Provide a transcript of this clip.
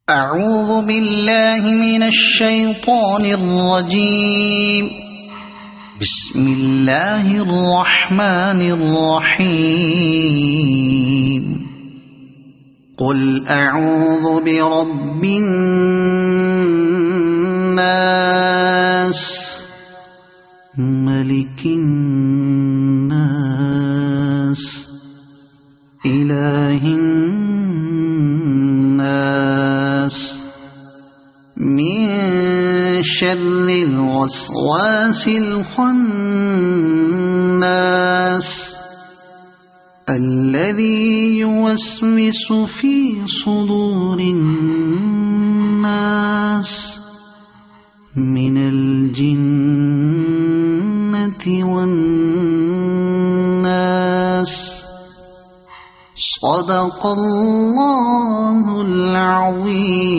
أعوذ بالله من الشيطان الرجيم. بسم الله الرحمن الرحيم. قل أعوذ برب الناس ملك الناس إله الناس من شر الوسواس الخناس الذي يوسوس في صدور الناس من الجنة والناس. صدق الله العظيم.